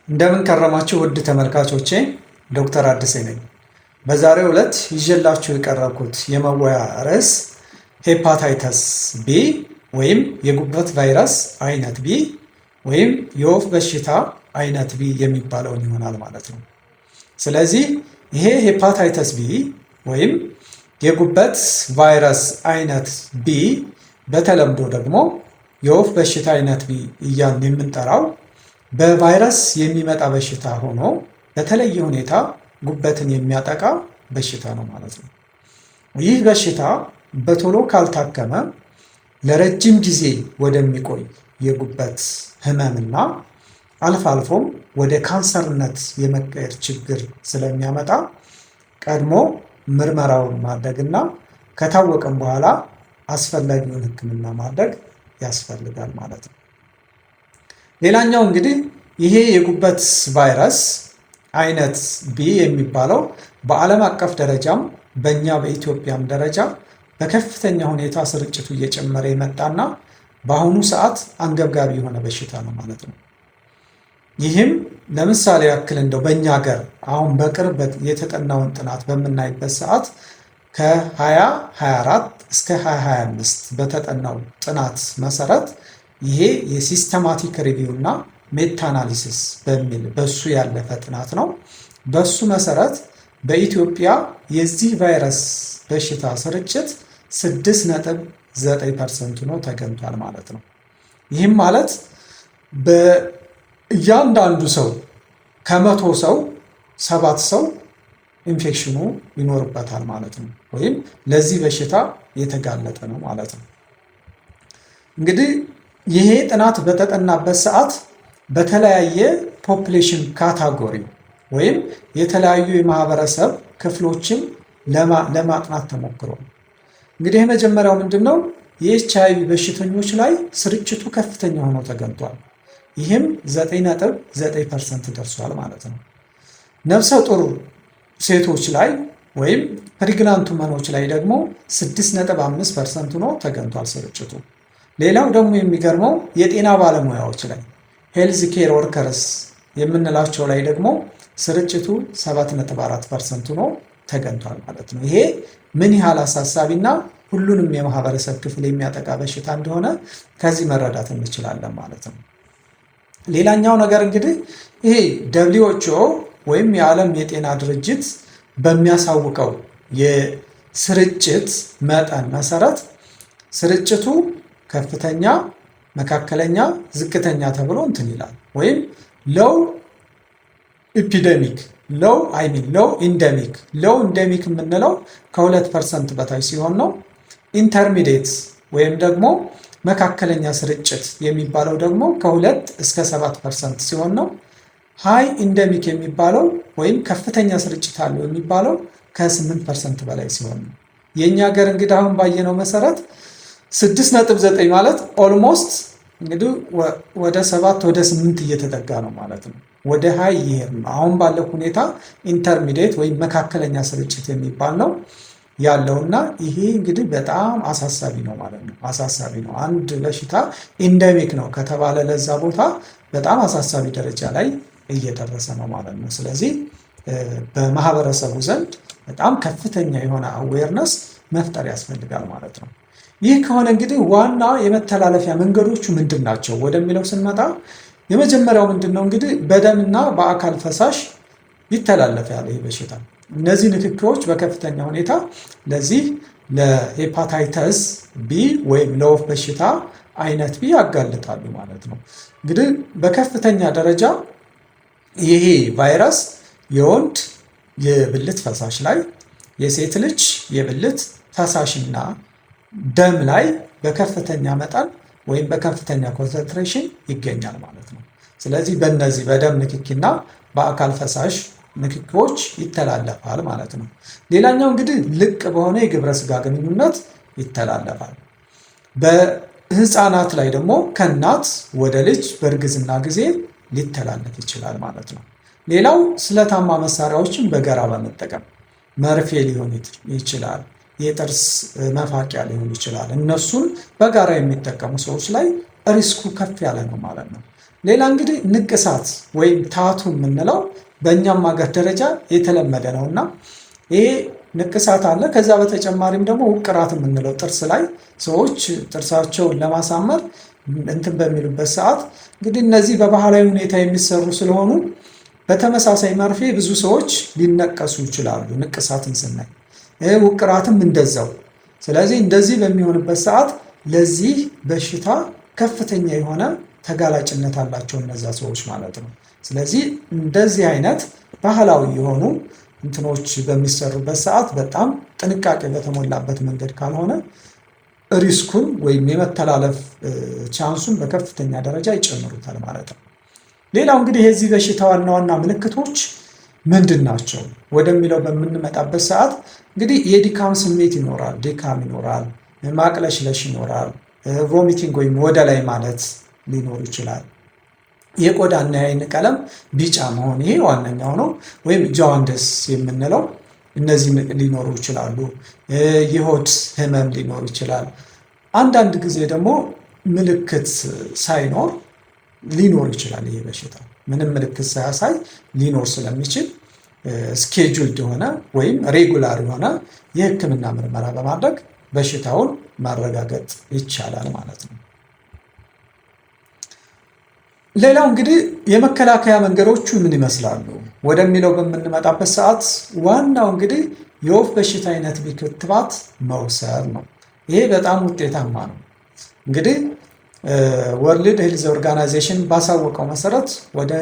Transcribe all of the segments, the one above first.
እንደምን ከረማችሁ ውድ ተመልካቾቼ፣ ዶክተር አዲስ ነኝ። በዛሬው ዕለት ይዤላችሁ የቀረብኩት የመወያያ ርዕስ ሄፓታይተስ ቢ ወይም የጉበት ቫይረስ አይነት ቢ ወይም የወፍ በሽታ አይነት ቢ የሚባለውን ይሆናል ማለት ነው። ስለዚህ ይሄ ሄፓታይተስ ቢ ወይም የጉበት ቫይረስ አይነት ቢ በተለምዶ ደግሞ የወፍ በሽታ አይነት ቢ እያልን የምንጠራው በቫይረስ የሚመጣ በሽታ ሆኖ በተለየ ሁኔታ ጉበትን የሚያጠቃ በሽታ ነው ማለት ነው። ይህ በሽታ በቶሎ ካልታከመ ለረጅም ጊዜ ወደሚቆይ የጉበት ህመምና አልፎ አልፎም ወደ ካንሰርነት የመቀየር ችግር ስለሚያመጣ ቀድሞ ምርመራውን ማድረግና ከታወቀም በኋላ አስፈላጊውን ሕክምና ማድረግ ያስፈልጋል ማለት ነው። ሌላኛው እንግዲህ ይሄ የጉበት ቫይረስ አይነት ቢ የሚባለው በዓለም አቀፍ ደረጃም በእኛ በኢትዮጵያም ደረጃ በከፍተኛ ሁኔታ ስርጭቱ እየጨመረ የመጣና በአሁኑ ሰዓት አንገብጋቢ የሆነ በሽታ ነው ማለት ነው። ይህም ለምሳሌ ያክል እንደው በእኛ ሀገር አሁን በቅርብ የተጠናውን ጥናት በምናይበት ሰዓት ከ2024 እስከ 2025 በተጠናው ጥናት መሰረት ይሄ የሲስተማቲክ ሪቪው እና ሜታናሊሲስ በሚል በሱ ያለፈ ጥናት ነው። በሱ መሰረት በኢትዮጵያ የዚህ ቫይረስ በሽታ ስርጭት 6.9% ነው ተገኝቷል ማለት ነው። ይህም ማለት በእያንዳንዱ ሰው ከመቶ ሰው 7 ሰው ኢንፌክሽኑ ይኖርበታል ማለት ነው፣ ወይም ለዚህ በሽታ የተጋለጠ ነው ማለት ነው። እንግዲህ ይሄ ጥናት በተጠናበት ሰዓት በተለያየ ፖፕሌሽን ካታጎሪ ወይም የተለያዩ የማህበረሰብ ክፍሎችን ለማጥናት ተሞክሯል። እንግዲህ የመጀመሪያው ምንድን ነው? የኤችአይቪ በሽተኞች ላይ ስርጭቱ ከፍተኛ ሆኖ ተገኝቷል። ይህም 9.9% ደርሷል ማለት ነው። ነፍሰ ጡር ሴቶች ላይ ወይም ፕሬግናንት ውመኖች ላይ ደግሞ 6.5% ሆኖ ተገኝቷል ስርጭቱ። ሌላው ደግሞ የሚገርመው የጤና ባለሙያዎች ላይ ሄልዝ ኬር ወርከርስ የምንላቸው ላይ ደግሞ ስርጭቱ 7.4% ሆኖ ተገኝቷል ማለት ነው። ይሄ ምን ያህል አሳሳቢና ሁሉንም የማህበረሰብ ክፍል የሚያጠቃ በሽታ እንደሆነ ከዚህ መረዳት እንችላለን ማለት ነው። ሌላኛው ነገር እንግዲህ ይሄ WHO ወይም የዓለም የጤና ድርጅት በሚያሳውቀው የስርጭት መጠን መሰረት ስርጭቱ ከፍተኛ፣ መካከለኛ፣ ዝቅተኛ ተብሎ እንትን ይላል። ወይም ሎው ኢፒደሚክ ሎው ኢንደሚክ ኢንደሚክ የምንለው ከ2% በታች ሲሆን ነው። ኢንተርሚዲየት ወይም ደግሞ መካከለኛ ስርጭት የሚባለው ደግሞ ከ2 እስከ 7% ሲሆን ነው። ሃይ ኢንደሚክ የሚባለው ወይም ከፍተኛ ስርጭት አለው የሚባለው ከ8% በላይ ሲሆን ነው። የእኛ ሀገር እንግዲህ አሁን ባየነው መሰረት 6.9 ማለት ኦልሞስት እንግዲህ ወደ 7 ወደ 8 እየተጠጋ ነው ማለት ነው። ወደ ሃይ ይሄድ ነው። አሁን ባለው ሁኔታ ኢንተርሚዲየት ወይም መካከለኛ ስርጭት የሚባል ነው ያለውና ይሄ እንግዲህ በጣም አሳሳቢ ነው ማለት ነው። አሳሳቢ ነው። አንድ በሽታ ኢንደሚክ ነው ከተባለ ለዛ ቦታ በጣም አሳሳቢ ደረጃ ላይ እየደረሰ ነው ማለት ነው። ስለዚህ በማህበረሰቡ ዘንድ በጣም ከፍተኛ የሆነ አዌርነስ መፍጠር ያስፈልጋል ማለት ነው። ይህ ከሆነ እንግዲህ ዋና የመተላለፊያ መንገዶቹ ምንድን ናቸው ወደሚለው ስንመጣ የመጀመሪያው ምንድን ነው? እንግዲህ በደምና በአካል ፈሳሽ ይተላለፋል ይህ በሽታ። እነዚህ ንክኪዎች በከፍተኛ ሁኔታ ለዚህ ለሄፓታይተስ ቢ ወይም ለወፍ በሽታ አይነት ቢ ያጋልጣሉ ማለት ነው። እንግዲህ በከፍተኛ ደረጃ ይሄ ቫይረስ የወንድ የብልት ፈሳሽ ላይ፣ የሴት ልጅ የብልት ፈሳሽና ደም ላይ በከፍተኛ መጠን ወይም በከፍተኛ ኮንሰንትሬሽን ይገኛል ማለት ነው። ስለዚህ በእነዚህ በደም ንክኪና በአካል ፈሳሽ ንክኪዎች ይተላለፋል ማለት ነው። ሌላኛው እንግዲህ ልቅ በሆነ የግብረ ስጋ ግንኙነት ይተላለፋል። በህፃናት ላይ ደግሞ ከእናት ወደ ልጅ በእርግዝና ጊዜ ሊተላለፍ ይችላል ማለት ነው። ሌላው ስለታማ መሳሪያዎችን በጋራ በመጠቀም መርፌ ሊሆን ይችላል፣ የጥርስ መፋቂያ ሊሆን ይችላል። እነሱን በጋራ የሚጠቀሙ ሰዎች ላይ ሪስኩ ከፍ ያለ ነው ማለት ነው። ሌላ እንግዲህ ንቅሳት ወይም ታቱ የምንለው በእኛም ሀገር ደረጃ የተለመደ ነው እና ይሄ ንቅሳት አለ። ከዛ በተጨማሪም ደግሞ ውቅራት የምንለው ጥርስ ላይ ሰዎች ጥርሳቸውን ለማሳመር እንትን በሚሉበት ሰዓት እንግዲህ እነዚህ በባህላዊ ሁኔታ የሚሰሩ ስለሆኑ በተመሳሳይ መርፌ ብዙ ሰዎች ሊነቀሱ ይችላሉ፣ ንቅሳትን ስናይ። ውቅራትም እንደዛው። ስለዚህ እንደዚህ በሚሆንበት ሰዓት ለዚህ በሽታ ከፍተኛ የሆነ ተጋላጭነት አላቸው እነዛ ሰዎች ማለት ነው። ስለዚህ እንደዚህ አይነት ባህላዊ የሆኑ እንትኖች በሚሰሩበት ሰዓት በጣም ጥንቃቄ በተሞላበት መንገድ ካልሆነ ሪስኩን ወይም የመተላለፍ ቻንሱን በከፍተኛ ደረጃ ይጨምሩታል ማለት ነው። ሌላው እንግዲህ የዚህ በሽታ ዋና ዋና ምልክቶች ምንድን ናቸው ወደሚለው በምንመጣበት ሰዓት እንግዲህ የድካም ስሜት ይኖራል፣ ድካም ይኖራል፣ ማቅለሽለሽ ይኖራል፣ ቮሚቲንግ ወይም ወደ ላይ ማለት ሊኖር ይችላል። የቆዳና የዓይን ቀለም ቢጫ መሆን ይሄ ዋነኛው ነው። ወይም ጃዋንደስ የምንለው እነዚህ ሊኖሩ ይችላሉ። የሆድ ህመም ሊኖር ይችላል። አንዳንድ ጊዜ ደግሞ ምልክት ሳይኖር ሊኖር ይችላል። ይሄ በሽታ ምንም ምልክት ሳያሳይ ሊኖር ስለሚችል ስኬጁልድ የሆነ ወይም ሬጉላር የሆነ የሕክምና ምርመራ በማድረግ በሽታውን ማረጋገጥ ይቻላል ማለት ነው። ሌላው እንግዲህ የመከላከያ መንገዶቹ ምን ይመስላሉ ወደሚለው በምንመጣበት ሰዓት ዋናው እንግዲህ የወፍ በሽታ አይነት ክትባት መውሰድ ነው። ይሄ በጣም ውጤታማ ነው። እንግዲህ ወርልድ ሄልዝ ኦርጋናይዜሽን ባሳወቀው መሰረት ወደ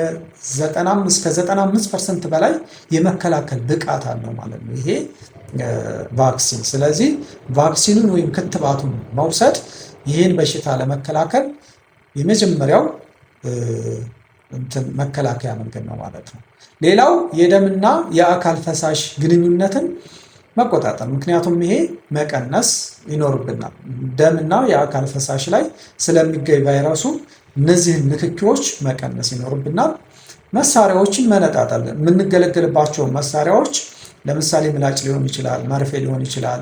95% በላይ የመከላከል ብቃት አለው ማለት ነው ይሄ ቫክሲን። ስለዚህ ቫክሲኑን ወይም ክትባቱን መውሰድ ይህን በሽታ ለመከላከል የመጀመሪያው መከላከያ መንገድ ነው ማለት ነው። ሌላው የደምና የአካል ፈሳሽ ግንኙነትን መቆጣጠር፣ ምክንያቱም ይሄ መቀነስ ይኖርብናል። ደምና የአካል ፈሳሽ ላይ ስለሚገኝ ቫይረሱ እነዚህን ንክኪዎች መቀነስ ይኖርብናል። መሳሪያዎችን መነጣጠል፣ የምንገለገልባቸው መሳሪያዎች ለምሳሌ ምላጭ ሊሆን ይችላል፣ መርፌ ሊሆን ይችላል፣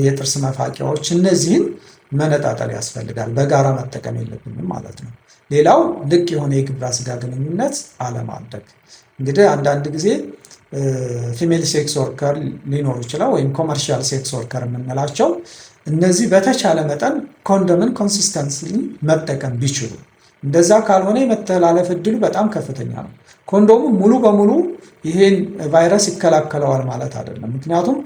የጥርስ መፋቂያዎች፣ እነዚህን መነጣጠል ያስፈልጋል። በጋራ መጠቀም የለብንም ማለት ነው። ሌላው ልቅ የሆነ የግብረ ስጋ ግንኙነት አለማድረግ። እንግዲህ አንዳንድ ጊዜ ፊሜል ሴክስ ወርከር ሊኖሩ ይችላል ወይም ኮመርሻል ሴክስ ወርከር የምንላቸው እነዚህ በተቻለ መጠን ኮንዶምን ኮንሲስተንስሊ መጠቀም ቢችሉ፣ እንደዛ ካልሆነ የመተላለፍ እድሉ በጣም ከፍተኛ ነው። ኮንዶሙ ሙሉ በሙሉ ይሄን ቫይረስ ይከላከለዋል ማለት አይደለም። ምክንያቱም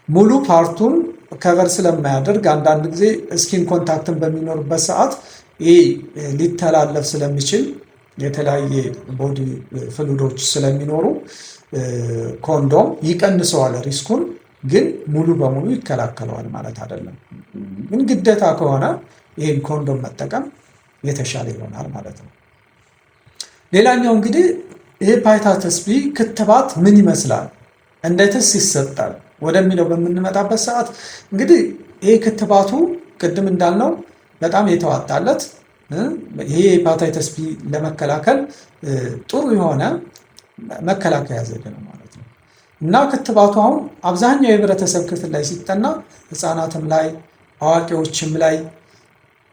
ሙሉ ፓርቱን ከቨር ስለማያደርግ አንዳንድ ጊዜ ስኪን ኮንታክትን በሚኖርበት ሰዓት ይህ ሊተላለፍ ስለሚችል የተለያየ ቦዲ ፍሉዶች ስለሚኖሩ ኮንዶም ይቀንሰዋል ሪስኩን፣ ግን ሙሉ በሙሉ ይከላከለዋል ማለት አይደለም። ግን ግዴታ ከሆነ ይህን ኮንዶም መጠቀም የተሻለ ይሆናል ማለት ነው። ሌላኛው እንግዲህ ሄፓታይተስ ቢ ክትባት ምን ይመስላል፣ እንዴትስ ይሰጣል ወደሚለው በምንመጣበት ሰዓት እንግዲህ ይሄ ክትባቱ ቅድም እንዳልነው በጣም የተዋጣለት ይሄ ሄፓታይተስ ቢ ለመከላከል ጥሩ የሆነ መከላከያ ዘዴ ነው ማለት ነው። እና ክትባቱ አሁን አብዛኛው የህብረተሰብ ክፍል ላይ ሲጠና ህፃናትም ላይ አዋቂዎችም ላይ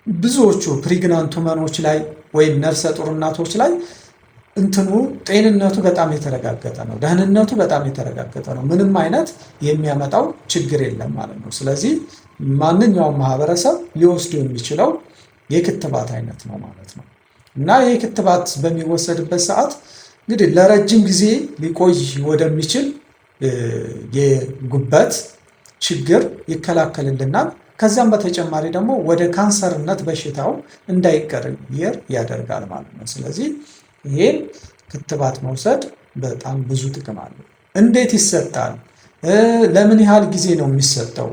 ብዙዎቹ ፕሪግናንት ውመኖች ላይ ወይም ነፍሰ ጡር እናቶች ላይ እንትኑ ጤንነቱ በጣም የተረጋገጠ ነው፣ ደህንነቱ በጣም የተረጋገጠ ነው። ምንም አይነት የሚያመጣው ችግር የለም ማለት ነው። ስለዚህ ማንኛውም ማህበረሰብ ሊወስዱ የሚችለው የክትባት አይነት ነው ማለት ነው። እና ይህ ክትባት በሚወሰድበት ሰዓት እንግዲህ ለረጅም ጊዜ ሊቆይ ወደሚችል የጉበት ችግር ይከላከልልናል። ከዚያም በተጨማሪ ደግሞ ወደ ካንሰርነት በሽታው እንዳይቀየር ያደርጋል ማለት ነው። ስለዚህ ይህን ክትባት መውሰድ በጣም ብዙ ጥቅም አለው። እንዴት ይሰጣል? ለምን ያህል ጊዜ ነው የሚሰጠው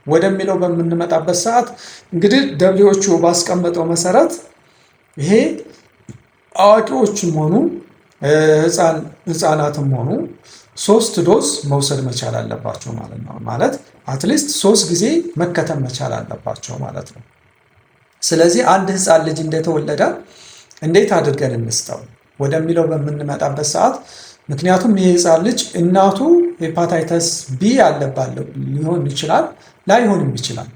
ወደሚለው በምንመጣበት ሰዓት እንግዲህ ደብሊውኤች ኦ ባስቀመጠው መሰረት ይሄ አዋቂዎችም ሆኑ ህፃናትም ሆኑ 3 ዶዝ መውሰድ መቻል አለባቸው ማለት ነው። ማለት አትሊስት 3 ጊዜ መከተብ መቻል አለባቸው ማለት ነው። ስለዚህ አንድ ህፃን ልጅ እንደተወለደ እንዴት አድርገን እንስጠው ወደሚለው በምንመጣበት ሰዓት ምክንያቱም ይህ ህፃን ልጅ እናቱ ሄፓታይተስ ቢ ያለባት ሊሆን ይችላል፣ ላይሆንም ይችላል።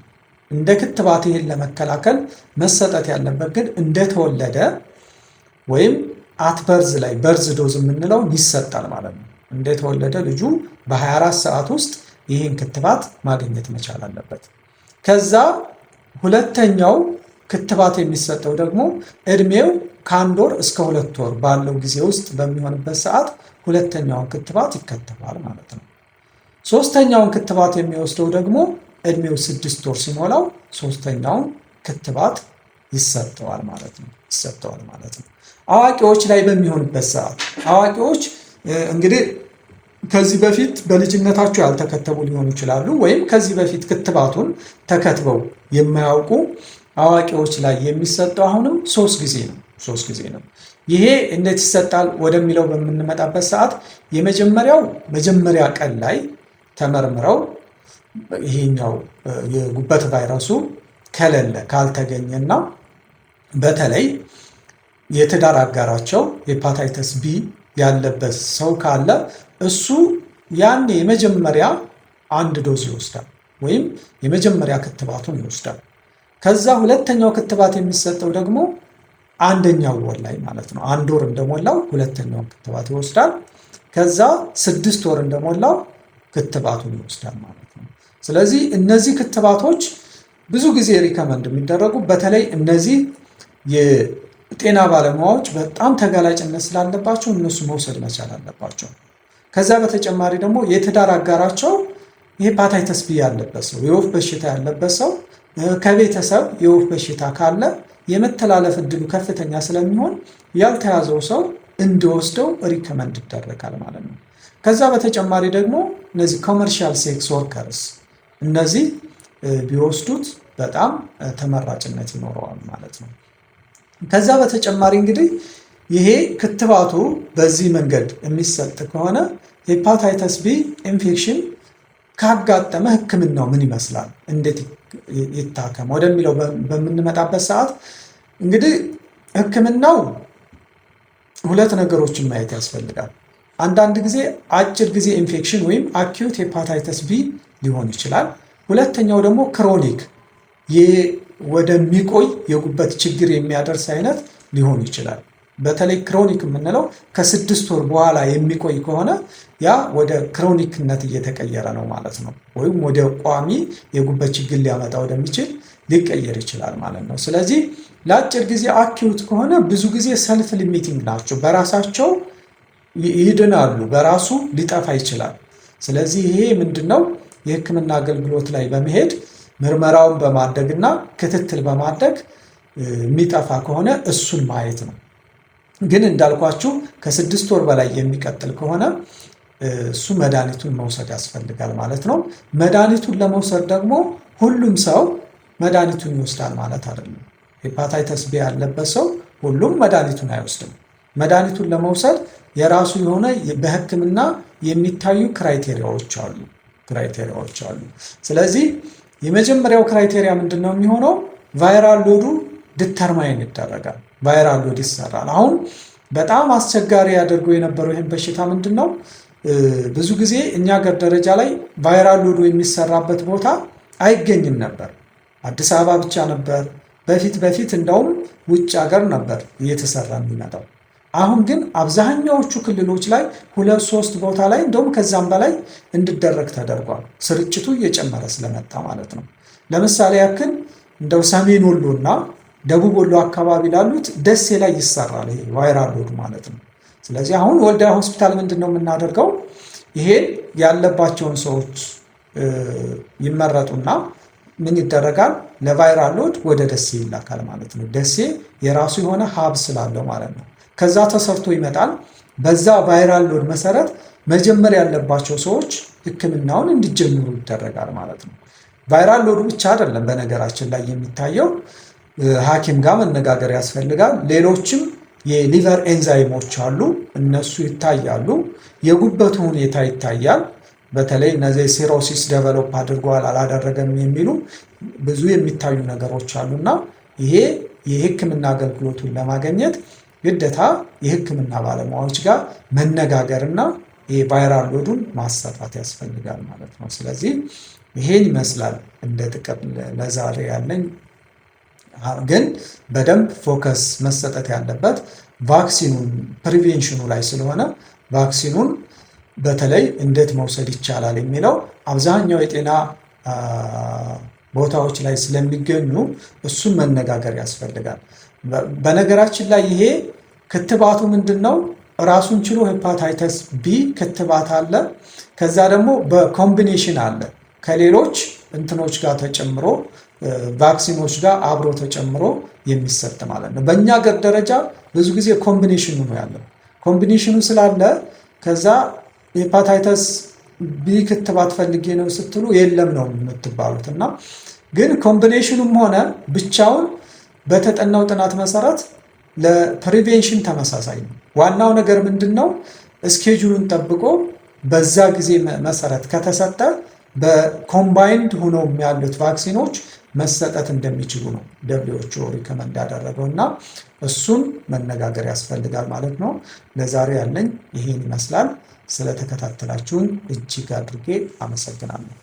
እንደ ክትባት ይህን ለመከላከል መሰጠት ያለበት ግን እንደተወለደ ወይም አትበርዝ ላይ በርዝ ዶዝ የምንለው ይሰጣል ማለት ነው። እንደተወለደ ልጁ በ24 ሰዓት ውስጥ ይህን ክትባት ማግኘት መቻል አለበት። ከዛ ሁለተኛው ክትባት የሚሰጠው ደግሞ እድሜው ከ1 ወር እስከ 2 ወር ባለው ጊዜ ውስጥ በሚሆንበት ሰዓት ሁለተኛውን ክትባት ይከተባል ማለት ነው። ሶስተኛውን ክትባት የሚወስደው ደግሞ እድሜው 6 ወር ሲሞላው ሶስተኛውን ክትባት ይሰጠዋል ማለት ነው። አዋቂዎች ላይ በሚሆንበት ሰዓት አዋቂዎች እንግዲህ ከዚህ በፊት በልጅነታቸው ያልተከተቡ ሊሆኑ ይችላሉ፣ ወይም ከዚህ በፊት ክትባቱን ተከትበው የማያውቁ አዋቂዎች ላይ የሚሰጠው አሁንም 3 ጊዜ ነው። ይሄ እንዴት ይሰጣል ወደሚለው በምንመጣበት ሰዓት የመጀመሪያው መጀመሪያ ቀን ላይ ተመርምረው ይሄኛው የጉበት ቫይረሱ ካልተገኘና በተለይ የትዳር አጋራቸው ሄፓታይተስ ቢ ያለበት ሰው ካለ እሱ ያኔ የመጀመሪያ 1 ዶዝ ይወስዳል ወይም የመጀመሪያ ክትባቱን ይወስዳል። ከዛ ሁለተኛው ክትባት የሚሰጠው ደግሞ 1ኛው ወር ላይ ማለት ነው። 1 ወር እንደሞላው ሁለተኛውን ክትባት ይወስዳል። ከዛ 6 ወር እንደሞላው ክትባቱን ይወስዳል ማለት ነው። ስለዚህ እነዚህ ክትባቶች ብዙ ጊዜ ሪከመንድ የሚደረጉ በተለይ እነዚህ የጤና ባለሙያዎች በጣም ተጋላጭነት ስላለባቸው እነሱ መውሰድ መቻል አለባቸው። ከዛ በተጨማሪ ደግሞ የትዳር አጋራቸው የሄፓታይተስ ቢ ያለበት ሰው፣ የወፍ በሽታ ያለበት ሰው ከቤተሰብ የወፍ በሽታ ካለ የመተላለፍ እድሉ ከፍተኛ ስለሚሆን ያልተያዘው ሰው እንዲወስደው ሪከመንድ ይደረጋል ማለት ነው። ከዛ በተጨማሪ ደግሞ እነዚህ ኮመርሻል ሴክስ ወርከርስ እነዚህ ቢወስዱት በጣም ተመራጭነት ይኖረዋል ማለት ነው። ከዛ በተጨማሪ እንግዲህ ይሄ ክትባቱ በዚህ መንገድ የሚሰጥ ከሆነ ሄፓታይተስ ቢ ኢንፌክሽን ካጋጠመ ሕክምናው ምን ይመስላል፣ እንዴት ይታከም ወደሚለው በምንመጣበት ሰዓት እንግዲህ ሕክምናው 2 ነገሮችን ማየት ያስፈልጋል። አንዳንድ ጊዜ አጭር ጊዜ ኢንፌክሽን ወይም አኪዩት ሄፓታይተስ ቢ ሊሆን ይችላል። ሁለተኛው ደግሞ ክሮኒክ ወደሚቆይ የጉበት ችግር የሚያደርስ አይነት ሊሆን ይችላል። በተለይ ክሮኒክ የምንለው ከ6 ወር በኋላ የሚቆይ ከሆነ ያ ወደ ክሮኒክነት እየተቀየረ ነው ማለት ነው። ወይም ወደ ቋሚ የጉበት ችግር ሊያመጣ ወደሚችል ሊቀየር ይችላል ማለት ነው። ስለዚህ ለአጭር ጊዜ አኪዩት ከሆነ ብዙ ጊዜ ሰልፍ ሊሚቲንግ ናቸው፣ በራሳቸው ይድናሉ፣ በራሱ ሊጠፋ ይችላል። ስለዚህ ይሄ ምንድነው የህክምና አገልግሎት ላይ በመሄድ ምርመራውን በማድረግና ክትትል በማድረግ የሚጠፋ ከሆነ እሱን ማየት ነው። ግን እንዳልኳችሁ ከ6 ወር በላይ የሚቀጥል ከሆነ እሱ መድኃኒቱን መውሰድ ያስፈልጋል ማለት ነው። መድኃኒቱን ለመውሰድ ደግሞ ሁሉም ሰው መድኃኒቱን ይወስዳል ማለት አይደለም። ሄፓታይተስ ቢ ያለበት ሰው ሁሉም መድኃኒቱን አይወስድም። መድኃኒቱን ለመውሰድ የራሱ የሆነ በህክምና የሚታዩ ክራይቴሪያዎች አሉ። ስለዚህ የመጀመሪያው ክራይቴሪያ ምንድነው የሚሆነው? ቫይራል ሎዱ ዲተርማይን ይደረጋል። ቫይራል ሎድ ይሰራል። አሁን በጣም አስቸጋሪ ያደርገው የነበረው ይህን በሽታ ምንድነው? ብዙ ጊዜ እኛ ሀገር ደረጃ ላይ ቫይራል ሎዱ የሚሰራበት ቦታ አይገኝም ነበር። አዲስ አበባ ብቻ ነበር። በፊት እንደውም ውጭ ሀገር ነበር እየተሰራ የሚመጣው። አሁን ግን አብዛኛዎቹ ክልሎች ላይ 2-3 ቦታ ላይ እንደውም ከዛም በላይ እንዲደረግ ተደርጓል። ስርጭቱ እየጨመረ ስለመጣ ማለት ነው። ለምሳሌ ያክል እንደው ሰሜን ወሎና ደቡብ ወሎ አካባቢ ላሉት ደሴ ላይ ይሰራል ይሄ ቫይራል ሎድ ማለት ነው። ስለዚህ አሁን ወልዲያ ሆስፒታል ምንድነው የምናደርገው? ይሄን ያለባቸውን ሰዎች ይመረጡና ምን ይደረጋል? ለቫይራል ሎድ ወደ ደሴ ይላካል ማለት ነው። ደሴ የራሱ የሆነ ሀብ ስላለው ማለት ነው። ከዛ ተሰርቶ ይመጣል። በዛ ቫይራል ሎድ መሰረት መጀመር ያለባቸው ሰዎች ህክምናውን እንዲጀምሩ ይደረጋል ማለት ነው። ቫይራል ሎድ ብቻ አይደለም በነገራችን ላይ የሚታየው፣ ሐኪም ጋር መነጋገር ያስፈልጋል። ሌሎችም የሊቨር ኤንዛይሞች አሉ፣ እነሱ ይታያሉ። የጉበቱ ሁኔታ ይታያል። በተለይ እነዚህ ሲሮሲስ ዴቨሎፕ አድርጓል አላደረገም የሚሉ ብዙ የሚታዩ ነገሮች አሉና ይሄ የህክምና አገልግሎቱን ለማግኘት ግዴታ የህክምና ባለሙያዎች ጋር መነጋገርና የቫይራል ሎዱን ማሰራት ያስፈልጋል ማለት ነው። ስለዚህ ይሄን ይመስላል እንደ ጥቅም ለዛሬ ያለኝ። ግን በደንብ ፎከስ መሰጠት ያለበት ቫክሲኑን ፕሪቬንሽኑ ላይ ስለሆነ ቫክሲኑን በተለይ እንዴት መውሰድ ይቻላል የሚለው አብዛኛው የጤና ቦታዎች ላይ ስለሚገኙ እሱን መነጋገር ያስፈልጋል። በነገራችን ላይ ይሄ ክትባቱ ምንድን ነው? ራሱን ችሎ ሄፓታይተስ ቢ ክትባት አለ። ከዛ ደግሞ በኮምቢኔሽን አለ ከሌሎች እንትኖች ጋር ተጨምሮ ቫክሲኖች ጋር አብሮ ተጨምሮ የሚሰጥ ማለት ነው። በእኛ ሀገር ደረጃ ብዙ ጊዜ ኮምቢኔሽኑ ነው ያለው። ኮምቢኔሽኑ ስላለ ከዛ ሄፓታይተስ ቢ ክትባት ፈልጌ ነው ስትሉ የለም ነው የምትባሉት። እና ግን ኮምቢኔሽኑም ሆነ ብቻውን በተጠናው ጥናት መሰረት ለፕሪቬንሽን ተመሳሳይ ነው። ዋናው ነገር ምንድን ነው? እስኬጁሉን ጠብቆ በዛ ጊዜ መሰረት ከተሰጠ በኮምባይንድ ሆነው ያሉት ቫክሲኖች መሰጠት እንደሚችሉ ነው ደብሊውኤችኦ ሪከመንድ ያደረገው እና እሱን መነጋገር ያስፈልጋል ማለት ነው። ለዛሬ ያለኝ ይሄን ይመስላል። ስለተከታተላችሁን እጅግ አድርጌ አመሰግናለሁ።